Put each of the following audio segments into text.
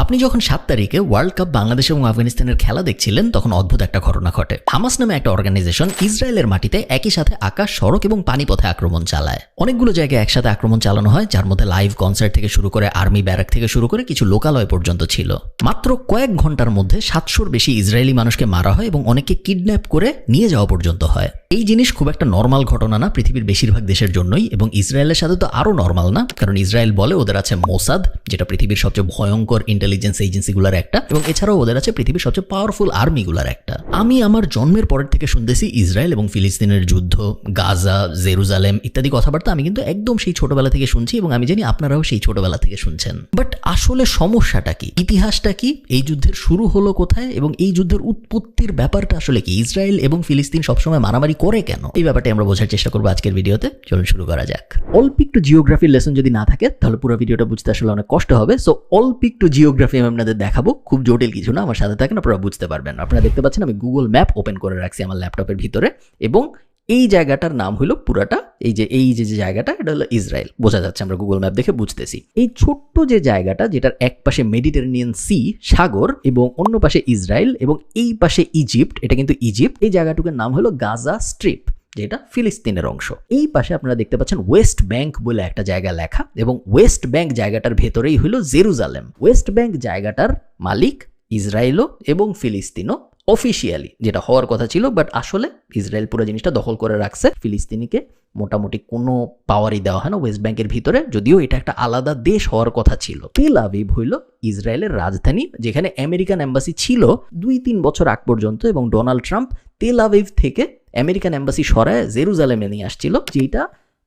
আপনি যখন 7 তারিখে ওয়ার্ল্ড কাপ বাংলাদেশ এবং আফগানিস্তানের খেলা দেখছিলেন তখন অদ্ভুত একটা ঘটনা ঘটে। হামাস নামে একটা অর্গানাইজেশন ইসরায়েলের মাটিতে একই সাথে আকাশ, সড়ক এবং পানিপথে আক্রমণ চালায়। অনেকগুলো জায়গায় একসাথে আক্রমণ চালানো হয়, যার মধ্যে লাইভ কনসার্ট থেকে শুরু করে আর্মি ব্যারাক থেকে শুরু করে কিছু লোকালয় পর্যন্ত ছিল। মাত্র কয়েক ঘন্টার মধ্যে 700-র বেশি ইসরায়েলি মানুষকে মারা হয় এবং অনেককে কিডন্যাপ করে নিয়ে যাওয়া পর্যন্ত হয়। এই জিনিস খুব একটা নর্মাল ঘটনা না পৃথিবীর বেশিরভাগ দেশের জন্যই, এবং ইসরায়েলের সাথে তো আরো নর্মাল না, কারণ ইসরায়েল বলে ওদের আছে মোসাদ, যেটা পৃথিবীর সবচেয়ে ভয়ঙ্কর ইন্টেলিজেন্স এজেন্সিগুলোর একটা, এবং এছাড়াও ওদের আছে পৃথিবীর সবচেয়ে পাওয়ারফুল আর্মিগুলোর একটা। আমি আমার জন্মের পরের থেকে শুনতেছি ইসরায়েল এবং ফিলিস্তিনের যুদ্ধ, গাজা, জেরুজালেম ইত্যাদি কথাবার্তা আমি কিন্তু একদম সেই ছোটবেলা থেকে শুনছি, এবং আমি জানি আপনারাও সেই ছোটবেলা থেকে শুনছেন। বাট আসলে সমস্যাটা কি, ইতিহাসটা কি, এই যুদ্ধের শুরু হলো কোথায় এবং এই যুদ্ধের উৎপত্তির ব্যাপারটা আসলে কি, ইসরায়েল এবং ফিলিস্তিন সবসময় মারামারি করে কেন, এই ব্যাপারটা আমরা বোঝার চেষ্টা করবো আজকের ভিডিওতে। চলুন শুরু করা যাক। অল্প একটু জিওগ্রাফির লেসন যদি না থাকে তাহলে পুরো ভিডিওটা বুঝতে আসলে অনেক কষ্ট হবে। সো অল্প একটু জিওগ্রাফি আমি আপনাদের দেখাবো, খুব জটিল কিছু না, আমার সাথে থাকেন, আপনারা বুঝতে পারবেন। আপনারা দেখতে পাচ্ছেন আমি গুগল ম্যাপ ওপেন করে রাখছি আমার ল্যাপটপের ভিতরে, এবং এই জায়গাটার নাম হলো পুরাটা, এই যে জায়গাটা, এটা হলো ইসরায়েল। বোঝা যাচ্ছে, আমরা গুগল ম্যাপ দেখে বুঝতেছি। এই ছোট্ট যে জায়গাটা, যেটার এক পাশে মেডিটেরেনিয়ান সি সাগর এবং অন্য পাশে ইসরায়েল এবং এই পাশে ইজিপ্ট, এটা কিন্তু ইজিপ্ট, এই জায়গাটুকুর নাম হলো গাজা স্ট্রিপ, যেটা ফিলিস্তিনের অংশ। এই পাশে আপনারা দেখতে পাচ্ছেন ওয়েস্ট ব্যাংক বলে একটা জায়গা লেখা, এবং ওয়েস্ট ব্যাংক জায়গাটার ভেতরেই হলো জেরুজালেম। ওয়েস্ট ব্যাংক জায়গাটার মালিক ইসরায়েলও এবং ফিলিস্তিনও অফিসিয়ালি, যেটা হওয়ার কথা ছিল, বাট আসলে ইসরায়েল পুরো জিনিসটা দখল করে রাখছে। ফিলিস্তিনিকে মোটামুটি কোনো পাওয়ারই দেওয়া হয় না ওয়েস্ট ব্যাংকের ভিতরে, যদিও এটা একটা আলাদা দেশ হওয়ার কথা ছিল। তেল আভিভ হইল ইসরায়েলের রাজধানী, যেখানে আমেরিকান এম্বাসি ছিল 2-3 বছর আগ পর্যন্ত, এবং ডোনাল্ড ট্রাম্প তেল আভিভ থেকে আমেরিকান এম্বাসি সরায় জেরুজালেমে নিয়ে আসছিল, যেটা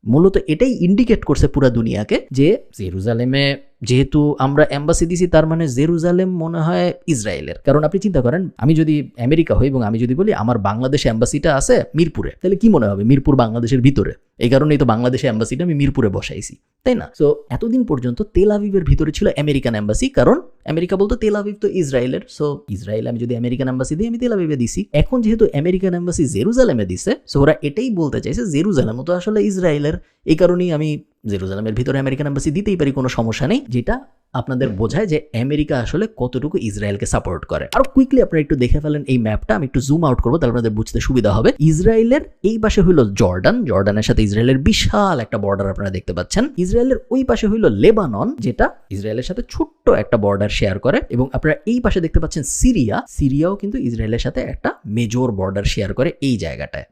মূলত এটাই ইন্ডিকেট করছে পুরো দুনিয়াকে যে জেরুজালেমে যেহেতু আমরা এম্বাসি দিছি, তার মানে জেরুজালেম মনে হয় ইসরায়েলের। কারণ আপনি চিন্তা করেন, আমি যদি আমেরিকা হই এবং আমি যদি বলি আমার বাংলাদেশে এম্বাসিটা আছে মিরপুরে, তাহলে কি মনে হবে মিরপুর বাংলাদেশের ভিতরে? এই কারণেই তো বাংলাদেশে এম্বাসিটা আমি মিরপুরে বসাইছি, তাই না? সো এতদিন পর্যন্ত তেল আভিভের ভিতরে ছিল আমেরিকান এম্বাসি, কারণ আমেরিকা বলতো তেল আভিভ তো ইসরায়েলের। সো ইসরায়েল আমি যদি আমেরিকান এম্বাসি দিই, আমি তেল আভিভে দিছি। এখন যেহেতু আমেরিকান এম্বাসি জেরুজালেমে দিছে, সো ওরা এটাই বলতে চাইছে জেরুজালেমও তো আসলে ইসরায়েলের। এই কারণেই আমি জেরুজালেমের ভিতরে আমেরিকান এম্বাসি দিতেই পারি, কোনো সমস্যা নেই, যেটা আপনাদের বোঝায় যে আমেরিকা আসলে কতটুকু ইসরায়েলকে সাপোর্ট করে। আর কুইকলি আপনারা একটু দেখে ফেলেন এই ম্যাপটা, আমি একটু জুম আউট করবো তাহলে আপনাদের বুঝতে সুবিধা হবে। ইসরায়েলের এই পাশে হইল জর্ডান, জর্ডানের সাথে ইসরায়েলের বিশাল একটা বর্ডার আপনারা দেখতে পাচ্ছেন। ইসরায়েলের ওই পাশে হইল লেবানন, যেটা ইসরায়েলের সাথে ছোট্ট একটা বর্ডার শেয়ার করে, এবং আপনারা এই পাশে দেখতে পাচ্ছেন সিরিয়া, সিরিয়াও কিন্তু ইসরায়েলের সাথে একটা মেজর বর্ডার শেয়ার করে এই জায়গাটায়,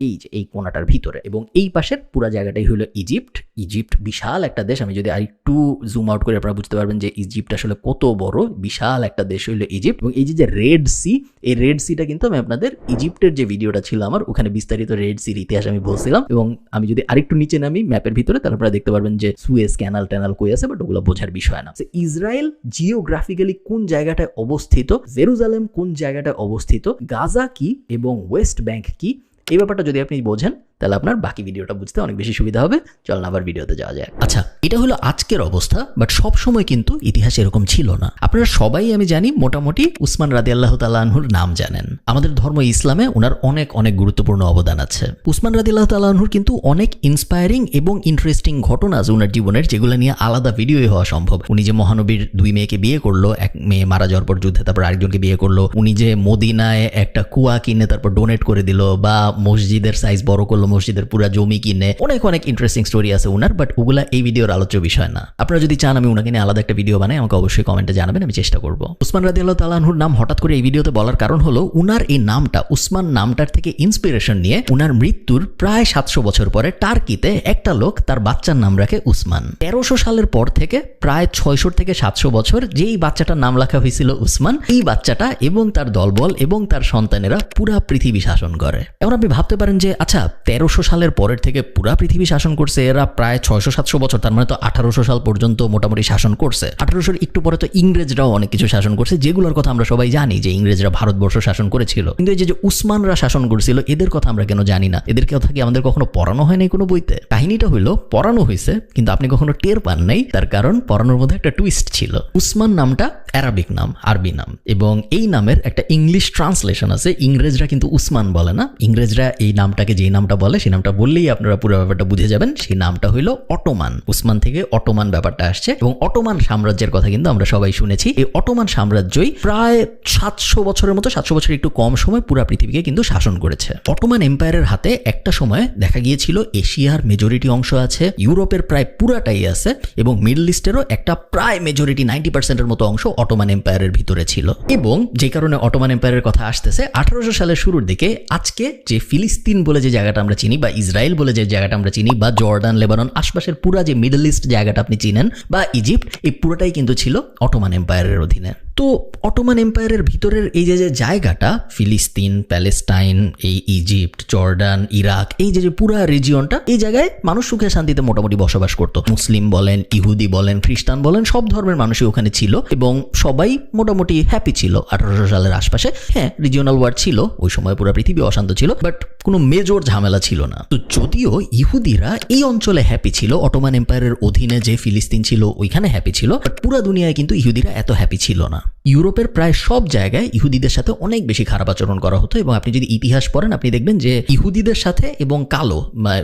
এই যে এই কোণাটার ভিতরে। এবং এই পাশের পুরো জায়গাটাই হলো ইজিপ্ট। ইজিপ্ট বিশাল একটা দেশ, আমি যদি আরেকটু জুম আউট করে আপনারা বুঝতে পারবেন যে ইজিপ্ট আসলে কত বড়, বিশাল একটা দেশ হইলো ইজিপ্ট। এবং এই যে রেড সি, এই রেড সিটা কিন্তু আমি আপনাদের ইজিপ্টের যে ভিডিওটা ছিল আমার, ওখানে বিস্তারিত রেড সির ইতিহাস আমি বলছিলাম। এবং আমি যদি আরেকটু নিচে নামি ম্যাপের ভিতরে, তাহলে আপনারা দেখতে পারবেন যে সুয়েজ ক্যানাল ট্যানাল কই আছে, বাট ওগুলো বোঝার বিষয় না। ইসরায়েল জিওগ্রাফিক্যালি কোন জায়গাটায় অবস্থিত, জেরুজালেম কোন জায়গাটায় অবস্থিত, গাজা কি এবং ওয়েস্ট ব্যাংক কি, এই ব্যাপারটা যদি আপনি বোঝেন তাহলে আপনার বাকি ভিডিওটা বুঝতে অনেক বেশি সুবিধা হবে। চলুন আবার ভিডিওতে যাওয়া যায়। আচ্ছা, এটা হলো আজকের অবস্থা, বাট সব সময় কিন্তু ইতিহাস এরকম ছিল না। আপনারা সবাই আমি জানি মোটামুটি উসমান রাদিয়াল্লাহু তাআলা আনহুর নাম জানেন। আমাদের ধর্ম ইসলামে ওনার অনেক অনেক গুরুত্বপূর্ণ অবদান আছে। উসমান রাদিয়াল্লাহু তাআলা আনহুর কিন্তু অনেক ইন্সপায়ারিং এবং ইন্টারেস্টিং ঘটনা আছে ওনার জীবনের, যেগুলো নিয়ে আলাদা ভিডিওই হওয়া সম্ভব। উনি যে মহানবীর 2 মেয়েকে বিয়ে করলো, এক মেয়ে মারা যাওয়ার পর যুদ্ধে তারপর আরেকজনকে বিয়ে করলো, উনি যে মদিনায় একটা কুয়া কিনে তারপর ডোনেট করে দিল, বা মসজিদের সাইজ বড় করলো, মসজিদের পুরা জমি কিনে, অনেক অনেক ইন্টারেস্টিং স্টোরি আছে উনার, বাট ওগুলা এই ভিডিওর আলোচ্য বিষয় না। আপনারা যদি চান আমি উনাকে নিয়ে আলাদা একটা ভিডিও বানাই, আমাকে অবশ্যই কমেন্টে জানাবেন, আমি চেষ্টা করব। উসমান রাদিয়াল্লাহু তাআলা আনহুর নাম হঠাৎ করে এই ভিডিওতে বলার কারণ হলো উনার এই নামটা, উসমান নামটার থেকে ইন্সপিরেশন নিয়ে উনার মৃত্যুর প্রায় 700 বছর পরে টার্কিতে একটা লোক তার বাচ্চার নাম রাখে উসমান। 1300 সালের পর থেকে প্রায় 600 থেকে 700 বছর যেই বাচ্চাটার নাম রাখা হয়েছিল উসমান, এই বাচ্চাটা এবং তার দলবল এবং তার সন্তানেরা পুরা পৃথিবী শাসন করে। এখন আপনি ভাবতে পারেন যে আচ্ছা, 1300 সালের পরের থেকে পুরা পৃথিবী শাসন করছে এরা প্রায় 600-700 বছর, তার মানে তো 1800 সাল পর্যন্ত মোটামুটি শাসন করছে। 1800-র একটু পরে তো ইংরেজরাও অনেক কিছু শাসন করছে, যেগুলোর কথা আমরা সবাই জানি যে ইংরেজরা ভারতবর্ষ শাসন করেছিল। কিন্তু এই যে উসমানরা শাসন করছিল, এদের কথা আমরা কেন জানি না? এদের কথা কি আমাদের কখনো পড়ানো হয় নাই কোনো বইতে? কাহিনীটা হইলো পড়ানো হয়েছে, কিন্তু আপনি কখনো টের পান নাই। তার কারণ পড়ানোর মধ্যে একটা টুইস্ট ছিল। উসমান নামটা অ্যারাবিক নাম, আরবি নাম, এবং এই নামের একটা ইংলিশ ট্রান্সলেশন আছে। ইংরেজরা কিন্তু উসমান বলে না, ইংরেজরা এই নামটাকে যেই নামটা বলে সেই নামটা বললেই আপনারা পুরো ব্যাপারটা বুঝে যাবেন। সেই নামটা হইল অটোমান। উসমান থেকে অটোমান ব্যাপারটা আসছে, এবং অটোমান সাম্রাজ্যের কথা কিন্তু আমরা সবাই শুনেছি। এই অটোমান সাম্রাজ্যই প্রায় 700 বছরের মতো, 700 বছর একটু কম সময় পুরো পৃথিবীকে কিন্তু শাসন করেছে। অটোমান এম্পায়ারের হাতে একটা সময় দেখা গিয়েছিল এশিয়ার মেজরিটি অংশ আছে, ইউরোপের প্রায় পুরাটাই আছে, এবং মিডল ইস্টেরও একটা প্রায় মেজরিটি 90% মতো অংশ অটোমান এম্পায়ারের ভিতরে ছিল। এবং যে কারণে অটোমান এম্পায়ারের কথা আসতেছে 1800 সালের শুরুর দিকে আজকে যে ফিলিস্তিন বলে যে জায়গাটা আমরা চিনি, বা ইসরায়েল বলে যে জায়গাটা আমরা চিনি, বা জর্ডান, লেবানন, আশপাশের পুরা যে মিডল ইস্ট জায়গাটা আপনি চিনেন, বা ইজিপ্ট, এই পুরোটাই কিন্তু ছিল অটোমান এম্পায়ারের অধীনে। তো অটোমান এম্পায়ারের ভিতরের এই যে জায়গাটা, ফিলিস্তিন, প্যালেস্টাইন, এই ইজিপ্ট, জর্ডান, ইরাক, এই যে পুরা রিজিয়নটা, এই জায়গায় মানুষ সুখে শান্তিতে মোটামুটি বসবাস করত। মুসলিম বলেন, ইহুদি বলেন, খ্রিস্টান বলেন, সব ধর্মের মানুষই ওখানে ছিল, এবং সবাই মোটামুটি হ্যাপি ছিল 1800 সালের আশপাশে। হ্যাঁ, রিজিওনাল ওয়ার ছিল, ওই সময় পুরো পৃথিবী অশান্ত ছিল, বাট কোনো মেজর ঝামেলা ছিল না। তো যদিও ইহুদিরা এই অঞ্চলে হ্যাপি ছিল, অটোমান এম্পায়ারের অধীনে যে ফিলিস্তিন ছিল ওইখানে হ্যাপি ছিল, বাট পুরো দুনিয়ায় কিন্তু ইহুদিরা এত হ্যাপি ছিল না। ইউরোপের প্রায় সব জায়গায় ইহুদিদের সাথে অনেক বেশি খারাপ আচরণ করা হতো, এবং আপনি যদি ইতিহাস পড়েন আপনি দেখবেন যে ইহুদিদের সাথে এবং কালো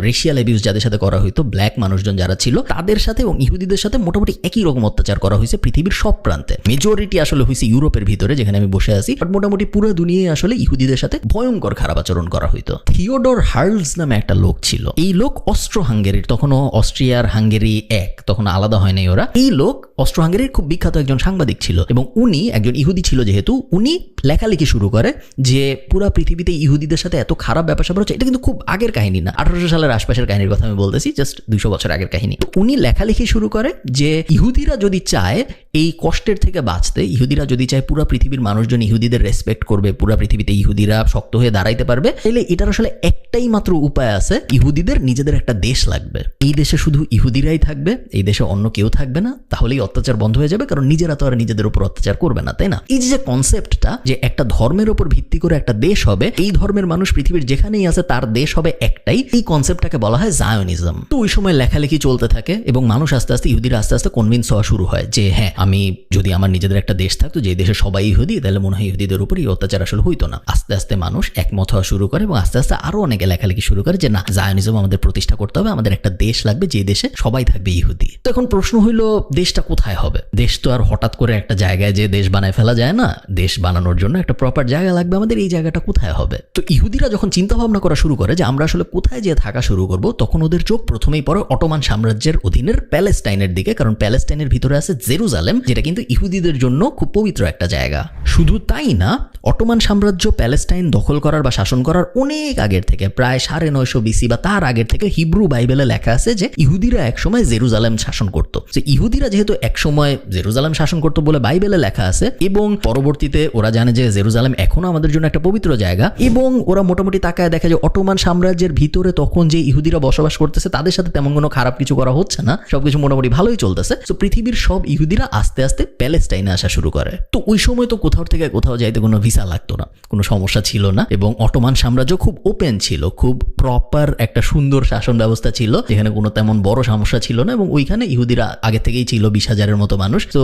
রেশিয়াল অ্যাবিউজ যাদের সাথে করা হইতো, ব্ল্যাক মানুষজন যারা ছিল তাদের সাথে এবং ইহুদিদের সাথে মোটামুটি একই রকম অত্যাচার করা হয়েছে পৃথিবীর সব প্রান্তে। মেজরিটি আসলে হয়েছে ইউরোপের ভিতরে, যেখানে আমি বসে আছি, বাট মোটামুটি পুরো দুনিয়ায় আসলে ইহুদিদের সাথে ভয়ঙ্কর খারাপ আচরণ করা হইতো। থিওডর হার্লস নামে একটা লোক ছিল। এই লোক অস্ট্রো হাঙ্গেরির, তখনও অস্ট্রিয়ার হাঙ্গেরি এক, তখন আলাদা হয় নাই ওরা। এই লোক অস্ট্রো হাঙ্গেরির খুব বিখ্যাত একজন সাংবাদিক ছিল, এবং উনি একজন ইহুদি ছিল যেহেতু, উনি লেখালেখি শুরু করে যে পুরা পৃথিবীতে ইহুদিদের সাথে এত খারাপ ব্যাপার স্যাপার হচ্ছে। এটা কিন্তু খুব আগের কাহিনী না, 1800 সালের আশপাশের কাহিনীর কথা আমি বলতেছি, জাস্ট 200 বছর আগের কাহিনী। উনি লেখালেখি শুরু করে যে ইহুদিরা যদি চায় এই কষ্টের থেকে বাঁচতে, ইহুদিরা যদি চায় পুরা পৃথিবীর মানুষজন ইহুদিদের রেসপেক্ট করবে, পুরা পৃথিবীতে ইহুদিরা শক্ত হয়ে দাঁড়াইতে পারবে, তাহলে এটার আসলে একটাই মাত্র উপায় আছে, ইহুদিদের নিজেদের একটা দেশ লাগবে। এই দেশে শুধু ইহুদিরাই থাকবে, এই দেশে অন্য কেউ থাকবে না, তাহলেই অত্যাচার বন্ধ হয়ে যাবে, কারণ নিজেরা তো আর নিজেদের উপর অত্যাচার করবে না, তাই না? এই যে কনসেপ্টটা যে একটা ধর্মের উপর ভিত্তি করে একটা দেশ হবে, এই ধর্মের মানুষ পৃথিবীর যেখানেই আছে তার দেশ হবে একটাই, এই কনসেপ্টটাকে বলা হয় জায়োনিজম। তো ওই সময় লেখালেখি চলতে থাকে, এবং মানুষ আস্তে আস্তে, ইহুদিরা আস্তে আস্তে কনভিন্স হওয়া শুরু হয় যে হ্যাঁ, আমি যদি আমার নিজেদের একটা দেশ থাকতো যে দেশে সবাই ইহুদি, তাহলে মনে হয় ইহুদিদের উপর এই অত্যাচার আসলে হইতো না। আস্তে আস্তে মানুষ একমত হওয়া শুরু করে, এবং আস্তে আস্তে আরো অনেকে লেখালেখি শুরু করে যে না, জায়োনিজম আমাদের প্রতিষ্ঠা করতে হবে, আমাদের একটা দেশ লাগবে যে দেশে সবাই থাকবে ইহুদি। তো এখন প্রশ্ন হইলো, দেশটা কোথায় হবে? দেশ তো আর হঠাৎ করে একটা জায়গায় যে দেশ বানায় ফেলা যায় না, দেশ বানানোর জন্য একটা প্রপার জায়গা লাগবে আমাদের, এই জায়গাটা কোথায় হবে? তো ইহুদিরা যখন চিন্তা ভাবনা করা শুরু করে যে আমরা আসলে কোথায় যেয়ে থাকা শুরু করব, তখন ওদের চোখ প্রথমেই পড়ে অটোমান সাম্রাজ্যের অধীনের প্যালেস্টাইনের দিকে, কারণ প্যালেস্টাইনের ভিতরে আছে জেরুজালেম, যেটা কিন্তু ইহুদিদের জন্য খুব পবিত্র একটা জায়গা। শুধু তাই না, অটোমান সাম্রাজ্য প্যালেস্টাইন দখল করার বা শাসন করার অনেক আগের থেকে, প্রায় 950 BC বা তার আগের থেকে হিব্রু বাইবেলে লেখা আছে যে ইহুদিরা একসময় জেরুজালেম শাসন করত। যে ইহুদিরা যেহেতু একসময় জেরুজালেম শাসন করত বলে বাইবেলে লেখা আছে, এবং পরবর্তীতে ওরা জানে যে জেরুজালেম এখনো আমাদের জন্য একটা পবিত্র জায়গা, এবং ওরা মোটামুটি তাকায় দেখে যে অটোমান সাম্রাজ্যের ভিতরে তখন যে ইহুদিরা বসবাস করতেছে তাদের সাথে তেমন কোনো খারাপ কিছু করা হচ্ছে না, সবকিছু মোটামুটি ভালোই চলতেছে। তো পৃথিবীর সব ইহুদিরা আস্তে আস্তে প্যালেস্টাইনে আসা শুরু করে। তো ওই সময় তো কোথাও থেকে কোথাও যাইতে কোনো ভিসা লাগতো না, কোনো সমস্যা ছিল না, এবং অটোমান সাম্রাজ্য খুব ওপেন ছিল, খুব প্রপার একটা সুন্দর শাসন ব্যবস্থা ছিল, যেখানে কোনো তেমন বড় সমস্যা ছিল না, এবং ওইখানে ইহুদিরা আগে থেকেই ছিল 20,000-এর মতো মানুষ। তো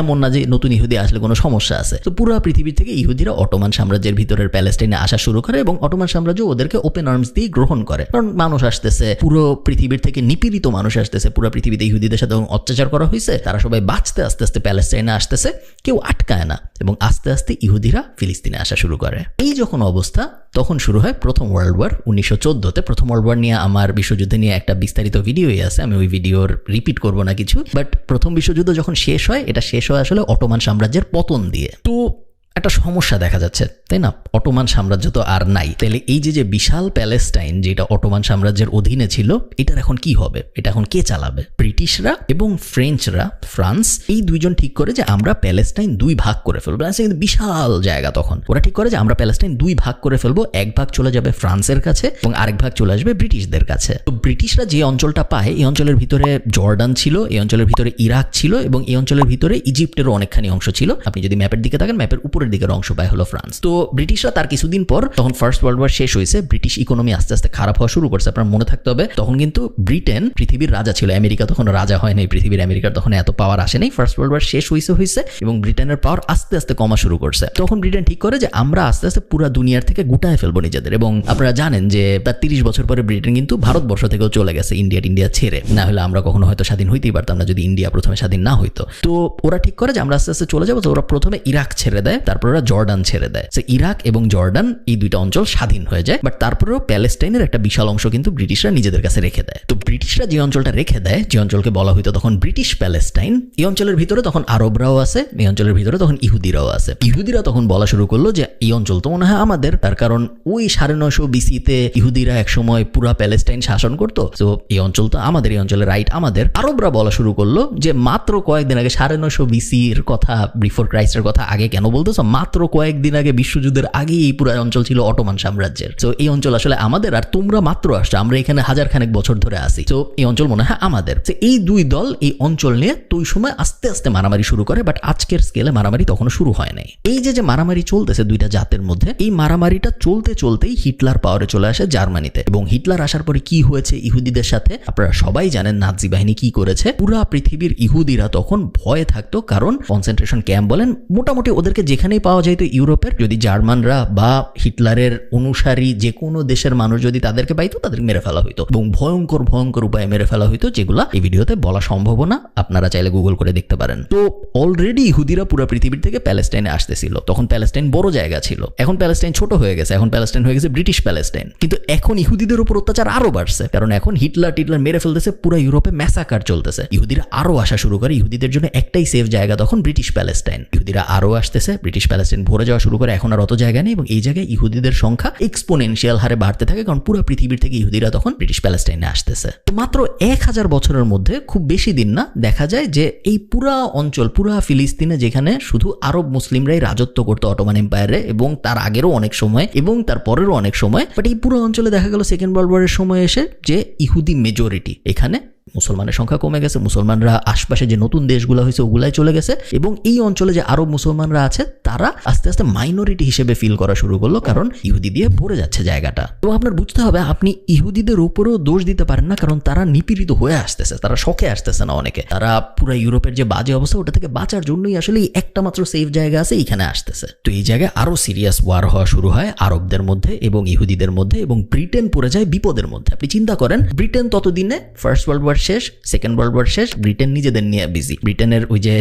এমন না যে নতুন ইহুদি আসলে কোনো সমস্যা আছে। তো পুরো পৃথিবী থেকে ইহুদিরা অটোমান সাম্রাজ্যের ভিতরের প্যালেস্টাইনে আসা শুরু করে, এবং অটোমান সাম্রাজ্য ওদেরকে ওপেন আর্মস দিয়ে গ্রহণ করে, কারণ মানুষ আসতেছে, পুরো পৃথিবীর থেকে নিপীড়িত মানুষ আসতেছে, পুরো পৃথিবীতে ইহুদিদের সাথে অত্যাচার করা হয়েছে, তারা সবাই বাঁচতে আস্তে আস্তে প্যালেস্টাইনে আসতেছে, কেউ আটকায় না, এবং আস্তে আস্তে ইহুদিরা ফিলিস্তিনে আসা শুরু করে। এই যখন অবস্থা, তখন শুরু হয় প্রথম ওয়ার্ল্ড ওয়ার 1914-তে। প্রথম ওয়ার্ল্ড ওয়ার নিয়ে আমার বিশ্বযুদ্ধ নিয়ে একটা বিস্তারিত ভিডিওই আছে, আমি ওই ভিডিওর রিপিট করব না কিছু, বাট প্রথম বিশ্বযুদ্ধ যখন শেষ হয়, এটা শেষ হয় আসলে অটোমান সাম্রাজ্যের পতন দিয়ে। তো একটা সমস্যা দেখা যাচ্ছে, তাই না? অটোমান সাম্রাজ্য তো আর নাই, তাহলে এই যে বিশাল প্যালেস্টাইন যেটা অটোমান সাম্রাজ্যের অধীনে ছিল, এটার এখন কি হবে? এটা এখন কে চালাবে? ব্রিটিশরা এবং ফ্রেঞ্চরা, ফ্রান্স, এই দুইজন ঠিক করে যে আমরা প্যালেস্টাইন 2 ভাগ করে ফেলবো। কিন্তু বিশাল জায়গা, তখন ওরা ঠিক করে যে আমরা প্যালেস্টাইন 2 ভাগ করে ফেলবো, এক ভাগ চলে যাবে ফ্রান্সের কাছে এবং আরেক ভাগ চলে আসবে ব্রিটিশদের কাছে। তো ব্রিটিশরা যে অঞ্চলটা পায়, এই অঞ্চলের ভিতরে জর্ডান ছিল, এই অঞ্চলের ভিতরে ইরাক ছিল, এবং এই অঞ্চলের ভিতরে ইজিপ্টেরও অনেকখানি অংশ ছিল। আপনি যদি ম্যাপের দিকে তাকান, ম্যাপের উপরে উপরের দিকের অংশ পায় হলো ফ্রান্স। তো ব্রিটিশরা তার কিছুদিন পর, তখন ফার্স্ট ওয়ার্ল্ড ওয়ার শেষ হয়েছে, ব্রিটিশ ইকোনমি আস্তে আস্তে খারাপ হওয়া শুরু করছে। আপনার মনে থাকতে হবে তখন কিন্তু ব্রিটেন পৃথিবীর রাজা ছিল, আমেরিকা তখন রাজা হয় নাই পৃথিবীর, আমেরিকার তখন এত পাওয়ার আসে নাই। ফার্স্ট ওয়ার্ল্ড ওয়ার শেষ হয়েছে এবং ব্রিটেনের পাওয়ার আস্তে আস্তে কমা শুরু করছে। তখন ব্রিটেন ঠিক করে যে আমরা আস্তে আস্তে পুরো দুনিয়ার থেকে গুটায় ফেলবো নিজেদের। এবং আপনারা জানেন যে তার 30 বছর পরে ব্রিটেন কিন্তু ভারতবর্ষ থেকেও চলে গেছে ইন্ডিয়া ছেড়ে, না হলে আমরা কখনো হয়তো স্বাধীন হইতেই পারতাম না যদি ইন্ডিয়া প্রথমে স্বাধীন না হইতো। তো ওরা ঠিক করে যে আমরা আস্তে আস্তে চলে যাবো। তো ওরা প্রথমে ইরাক ছেড়ে দেয়, তারপর ওরা জর্ডান ছেড়ে দেয়। ইরাক এবং জর্ডান এই দুইটা অঞ্চল স্বাধীন হয়ে যায়, বাট তারপরেও প্যালেস্টাইনের একটা বিশাল অংশ কিন্তু ব্রিটিশরা নিজেদের কাছে রেখে দেয়। তো ব্রিটিশরা যে অঞ্চলটা রেখে দেয়, যে অঞ্চলকে বলা হইতো তখন ব্রিটিশ প্যালেস্টাইন, এই অঞ্চলের ভিতরে তখন আরবরাও আছে, এই অঞ্চলের ভিতরে তখন ইহুদিরাও আছে। ইহুদিরা তখন বলা শুরু করলো যে এই অঞ্চল তো মনে হয় আমাদের, তার কারণ ওই 950 BC-তে ইহুদিরা একসময় পুরা প্যালেস্টাইন শাসন করতো, তো এই অঞ্চল তো আমাদের, এই অঞ্চলের রাইট আমাদের। আরবরা বলা শুরু করলো যে মাত্র কয়েকদিন আগে 950 BC-র কথা, বিফোর ক্রাইস্টের কথা আগে কেন বলতেছো? মাত্র কয়েকদিন আগে, বিশ্বযুদ্ধের আগে এই পুরো অঞ্চল ছিল অটোমান সাম্রাজ্যের। তো এই অঞ্চল আসলে আমাদের, আর তোমরা মাত্র আসছো, আমরা এখানে হাজার খানেক বছর ধরে আসি, তো এই অঞ্চল মনে হয় আমাদের। তো এই দুই দল এই অঞ্চল নিয়ে ওই সময় আস্তে আস্তে মারামারি শুরু করে, বাট আজকের স্কেলে মারামারি তখনও শুরু হয় নাই। এই যে মারামারি চলতেছে দুইটা জাতের মধ্যে, এই মারামারিটা চলতে চলতেই হিটলার পাওয়ারে চলে আসে জার্মানিতে। এবং হিটলার আসার পরে কি হয়েছে ইহুদিদের সাথে আপনারা সবাই জানেন, নাজি বাহিনী কি করেছে। পুরা পৃথিবীর ইহুদিরা তখন ভয়ে থাকতো, কারণ কনসেন্ট্রেশন ক্যাম্প বলেন, মোটামুটি ওদেরকে যেখানেই পাওয়া যায়, তো ইউরোপের যদি জার্মানরা বা হিটলারের অনুসারী যে কোনো দেশের মানুষ যদি তাদেরকে পাইতো, তাদেরকে মেরে ফেলা হইতো এবং ভয়ঙ্কর ভয়ঙ্কর উপায়ে মেরে ফেলা হইতো, যেগুলা এই ভিডিওতে বলা সম্ভব না, আপনারা চাইলে গুগল করে দেখতে পারেন। তো অলরেডি ইহুদিরা পুরো পৃথিবীর থেকে প্যালেস্টাইনে আসতেছিল। তখন প্যালেস্টাইন বড় জায়গা ছিল, এখন প্যালেস্টাইন ছোট হয়ে গেছে, এখন প্যালেস্টাইন হয়ে গেছে ব্রিটিশ প্যালেস্টাইন। কিন্তু এখন ইহুদিদের উপর অত্যাচার আরো বাড়ছে, কারণ এখন হিটলার মেরে ফেলতেছে, পুরো ইউরোপে ম্যাসাকার চলতেছে। ইহুদিরা আরো আসা শুরু করে, ইহুদিদের জন্য একটাই সেফ জায়গা তখন ব্রিটিশ প্যালেস্টাইন। ইহুদিরা আরো আসতেছে, ব্রিটিশ প্যালেস্টাইন ভরে যাওয়া শুরু করে, এখন আর অত জায়গা নেই এবং এই জায়গায় ইহুদিদের সংখ্যা এক্সপোনেনশিয়াল হারে বাড়তে থাকে, কারণ পুরো পৃথিবীর থেকে ইহুদিরা তখন ব্রিটিশ প্যালেস্টাইনে আসতেছে। তো মাত্র 1000 বছরের মধ্যে, খুব বেশি দিন না, দেখা যায় যে এই পুরা অঞ্চল, পুরা ফিলিস্তিনে, যেখানে শুধু আরব মুসলিমরাই রাজত্ব করতো অটোমান এম্পায়ারে, এবং তার আগেরও অনেক সময় এবং তার পরেরও অনেক সময়, বাট এই পুরো অঞ্চলে দেখা গেল সেকেন্ড ওয়ার্ল্ড ওয়ারের সময় এসে যে ইহুদি মেজরিটি, এখানে মুসলমানের সংখ্যা কমে গেছে, মুসলমানরা আশপাশে যে নতুন দেশগুলো হয়েছে ওগুলাই চলে গেছে, এবং এই অঞ্চলে যে আরব মুসলমানরা আছে তারা আস্তে আস্তে মাইনরিটি হিসেবে ফিল করা শুরু করলো, কারণ ইহুদি দিয়ে ভরে যাচ্ছে জায়গাটা। তো আপনার বুঝতে হবে, আপনি ইহুদিদের উপরেও দোষ দিতে পারেন না, কারণ তারা নিপীড়িত হয়ে আসতেছে, তারা শখে আসতেছে না অনেকে, তারা পুরো ইউরোপের যে বাজে অবস্থা ওটা থেকে বাঁচার জন্যই আসলে একটা মাত্র সেফ জায়গা আছে, এইখানে আসতেছে। তো এই জায়গায় আরো সিরিয়াস ওয়ার হওয়া শুরু হয় আরবদের মধ্যে এবং ইহুদিদের মধ্যে, এবং ব্রিটেন পড়ে যায় বিপদের মধ্যে। আপনি চিন্তা করেন, ব্রিটেন ততদিনে ফার্স্ট ওয়ার্ল্ড ওয়ার শেষ, সেকেন্ড ওয়ার্ল্ড ওয়ার শেষ, ব্রিটেন নিজেদের নিয়ে বিজি। ব্রিটেনের ওই যে